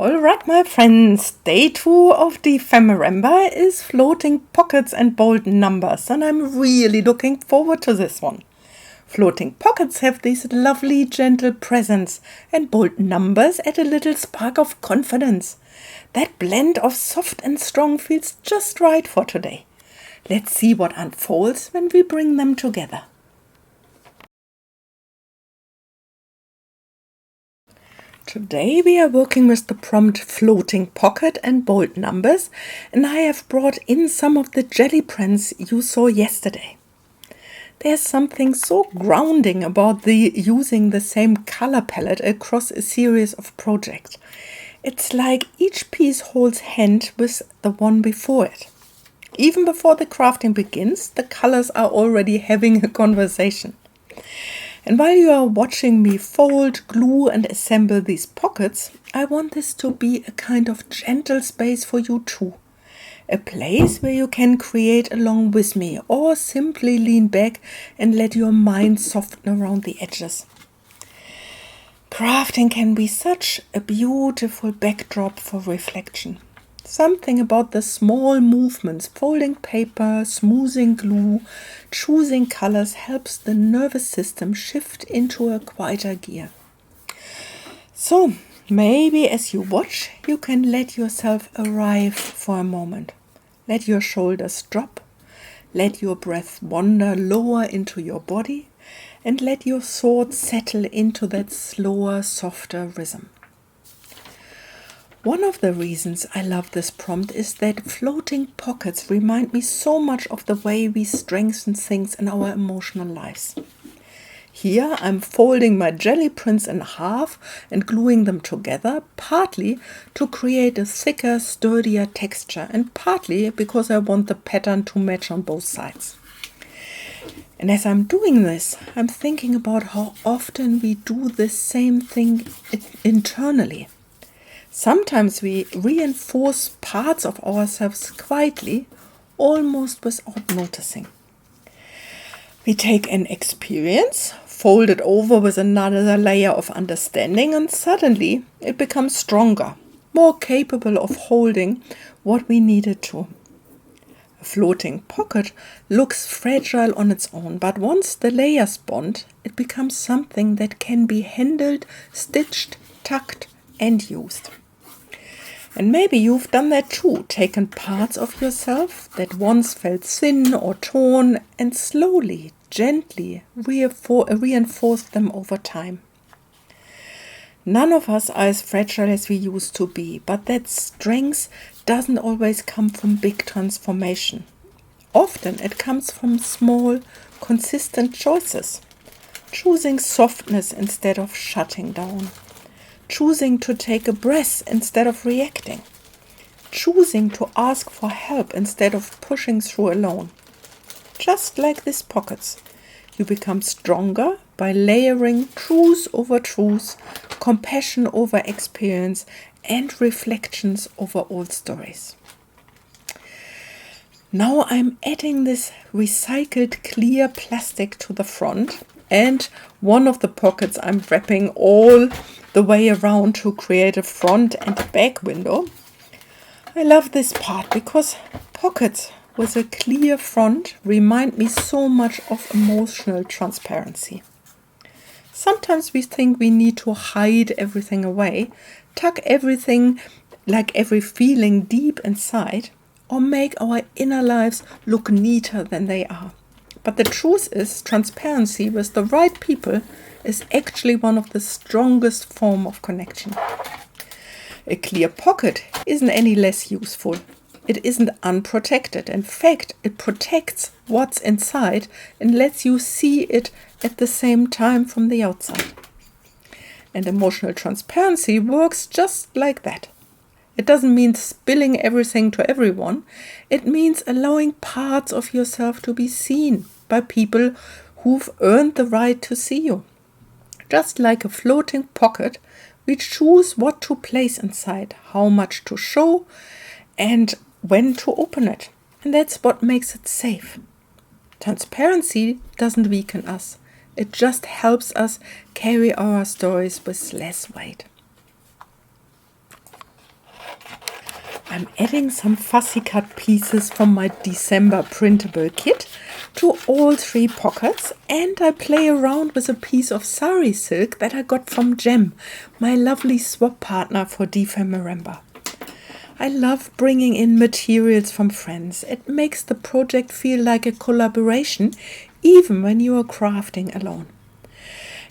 Alright, my friends, day 2 of Dephemerember is floating pockets and bold numbers, and I'm really looking forward to this one. Floating pockets have this lovely gentle presence, and bold numbers add a little spark of confidence. That blend of soft and strong feels just right for today. Let's see what unfolds when we bring them together. Today we are working with the prompt floating pocket and bold numbers, and I have brought in some of the jelly prints you saw yesterday. There's something so grounding about using the same color palette across a series of projects. It's like each piece holds hand with the one before it. Even before the crafting begins, the colors are already having a conversation. And while you are watching me fold, glue and assemble these pockets, I want this to be a kind of gentle space for you too. A place where you can create along with me or simply lean back and let your mind soften around the edges. Crafting can be such a beautiful backdrop for reflection. Something about the small movements, folding paper, smoothing glue, choosing colors helps the nervous system shift into a quieter gear. So, maybe as you watch, you can let yourself arrive for a moment. Let your shoulders drop, let your breath wander lower into your body, and let your thoughts settle into that slower, softer rhythm. One of the reasons I love this prompt is that floating pockets remind me so much of the way we strengthen things in our emotional lives. Here I'm folding my jelly prints in half and gluing them together, partly to create a thicker, sturdier texture and partly because I want the pattern to match on both sides. And as I'm doing this, I'm thinking about how often we do the same thing internally. Sometimes we reinforce parts of ourselves quietly, almost without noticing. We take an experience, fold it over with another layer of understanding, and suddenly it becomes stronger, more capable of holding what we needed to. A floating pocket looks fragile on its own, but once the layers bond, it becomes something that can be handled, stitched, tucked, and used. And maybe you've done that too, taken parts of yourself that once felt thin or torn and slowly, gently reinforced them over time. None of us are as fragile as we used to be, but that strength doesn't always come from big transformation. Often it comes from small, consistent choices. Choosing softness instead of shutting down. Choosing to take a breath instead of reacting. Choosing to ask for help instead of pushing through alone. Just like these pockets, you become stronger by layering truth over truth, compassion over experience, and reflections over old stories. Now I'm adding this recycled clear plastic to the front, and one of the pockets I'm wrapping all the way around to create a front and back window. I love this part because pockets with a clear front remind me so much of emotional transparency. Sometimes we think we need to hide everything away, tuck everything like every feeling deep inside, or make our inner lives look neater than they are. But the truth is, transparency with the right people is actually one of the strongest forms of connection. A clear pocket isn't any less useful. It isn't unprotected. In fact, it protects what's inside and lets you see it at the same time from the outside. And emotional transparency works just like that. It doesn't mean spilling everything to everyone. It means allowing parts of yourself to be seen by people who've earned the right to see you. Just like a floating pocket, we choose what to place inside, how much to show, and when to open it. And that's what makes it safe. Transparency doesn't weaken us. It just helps us carry our stories with less weight. I'm adding some fussy cut pieces from my December printable kit to all 3 pockets, and I play around with a piece of sari silk that I got from Jem, my lovely swap partner for Dephemerember. I love bringing in materials from friends. It makes the project feel like a collaboration, even when you are crafting alone.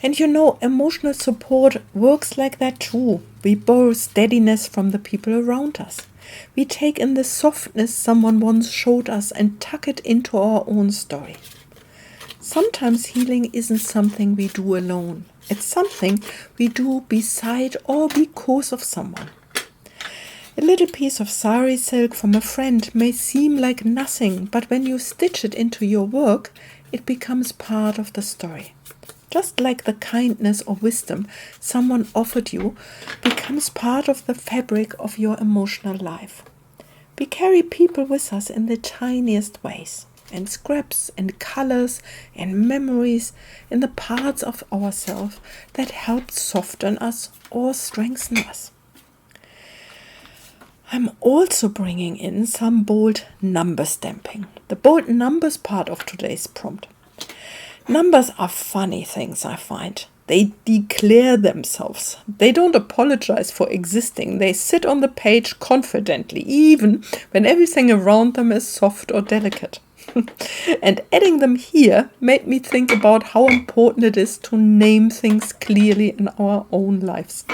And emotional support works like that too. We borrow steadiness from the people around us. We take in the softness someone once showed us and tuck it into our own story. Sometimes healing isn't something we do alone. It's something we do beside or because of someone. A little piece of sari silk from a friend may seem like nothing, but when you stitch it into your work, it becomes part of the story. Just like the kindness or wisdom someone offered you becomes part of the fabric of your emotional life. We carry people with us in the tiniest ways, and scraps and colors and memories in the parts of ourselves that help soften us or strengthen us. I'm also bringing in some bold number stamping, the bold numbers part of today's prompt. Numbers are funny things, I find. They declare themselves. They don't apologize for existing. They sit on the page confidently, even when everything around them is soft or delicate. And adding them here made me think about how important it is to name things clearly in our own lives.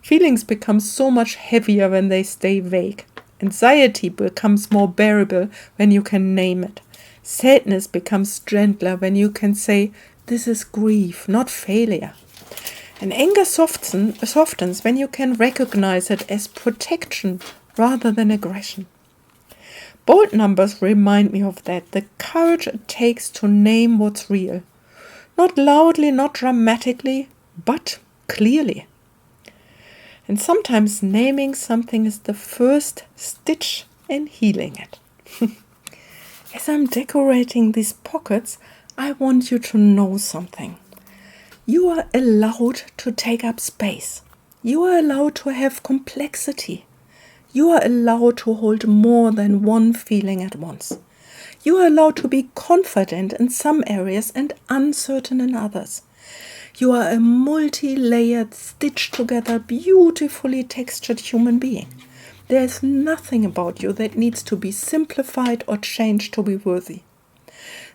Feelings become so much heavier when they stay vague. Anxiety becomes more bearable when you can name it. Sadness becomes gentler when you can say, this is grief, not failure. And anger softens when you can recognize it as protection rather than aggression. Bold numbers remind me of that, the courage it takes to name what's real. Not loudly, not dramatically, but clearly. And sometimes naming something is the first stitch in healing it. As I'm decorating these pockets, I want you to know something. You are allowed to take up space. You are allowed to have complexity. You are allowed to hold more than one feeling at once. You are allowed to be confident in some areas and uncertain in others. You are a multi-layered, stitched together, beautifully textured human being. There is nothing about you that needs to be simplified or changed to be worthy.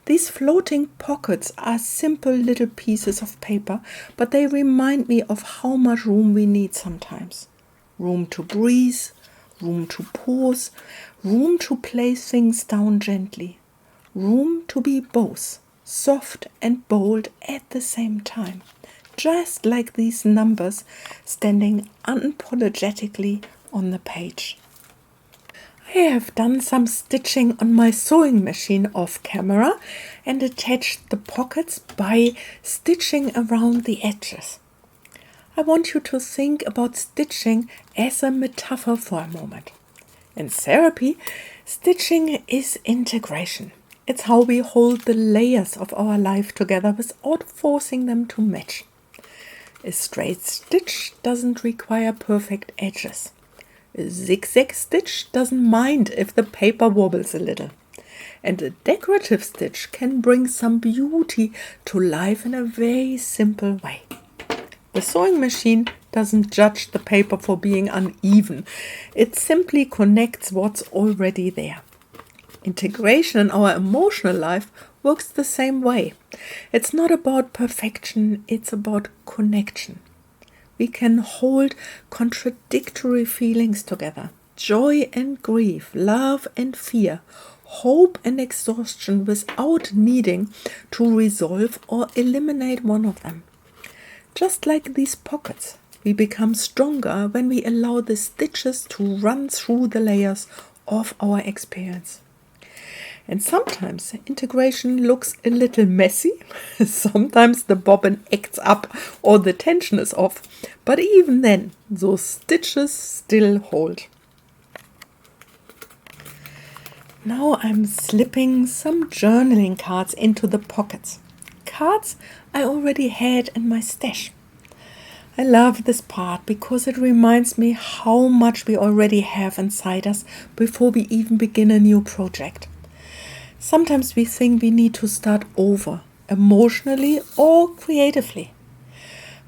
These floating pockets are simple little pieces of paper, but they remind me of how much room we need sometimes. Room to breathe, room to pause, room to place things down gently. Room to be both soft and bold at the same time. Just like these numbers standing unapologetically on the page. I have done some stitching on my sewing machine off camera and attached the pockets by stitching around the edges. I want you to think about stitching as a metaphor for a moment. In therapy, stitching is integration. It's how we hold the layers of our life together without forcing them to match. A straight stitch doesn't require perfect edges. A zigzag stitch doesn't mind if the paper wobbles a little. And a decorative stitch can bring some beauty to life in a very simple way. The sewing machine doesn't judge the paper for being uneven. It simply connects what's already there. Integration in our emotional life works the same way. It's not about perfection, it's about connection. We can hold contradictory feelings together. Joy and grief, love and fear, hope and exhaustion without needing to resolve or eliminate one of them. Just like these pockets, we become stronger when we allow the stitches to run through the layers of our experience. And sometimes integration looks a little messy. Sometimes the bobbin acts up or the tension is off. But even then, those stitches still hold. Now I'm slipping some journaling cards into the pockets. Cards I already had in my stash. I love this part because it reminds me how much we already have inside us before we even begin a new project. Sometimes we think we need to start over, emotionally or creatively.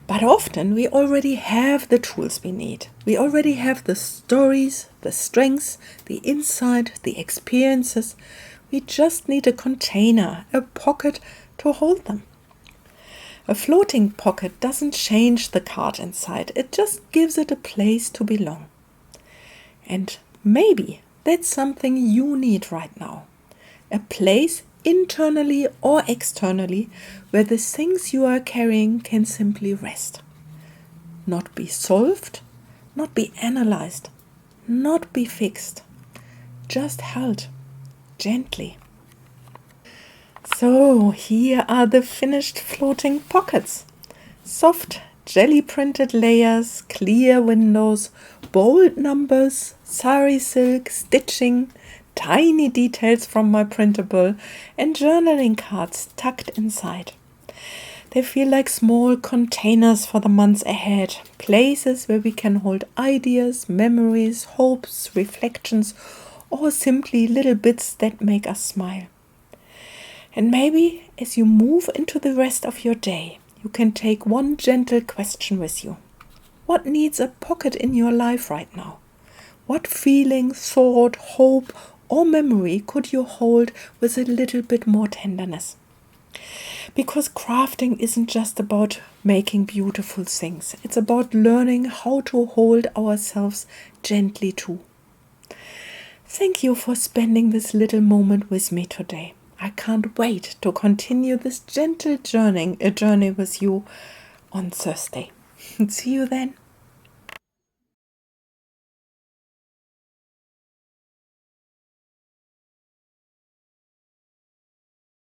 But often we already have the tools we need. We already have the stories, the strengths, the insight, the experiences. We just need a container, a pocket to hold them. A floating pocket doesn't change the card inside. It just gives it a place to belong. And maybe that's something you need right now. A place internally or externally where the things you are carrying can simply rest. Not be solved, not be analyzed, not be fixed. Just held gently. So here are the finished floating pockets. Soft gelli-printed layers, clear windows, bold numbers, sari silk, stitching, tiny details from my printable, and journaling cards tucked inside. They feel like small containers for the months ahead, places where we can hold ideas, memories, hopes, reflections, or simply little bits that make us smile. And maybe as you move into the rest of your day, you can take one gentle question with you. What needs a pocket in your life right now? What feeling, thought, hope, or memory could you hold with a little bit more tenderness? Because crafting isn't just about making beautiful things. It's about learning how to hold ourselves gently too. Thank you for spending this little moment with me today. I can't wait to continue this gentle journey with you on Thursday. See you then.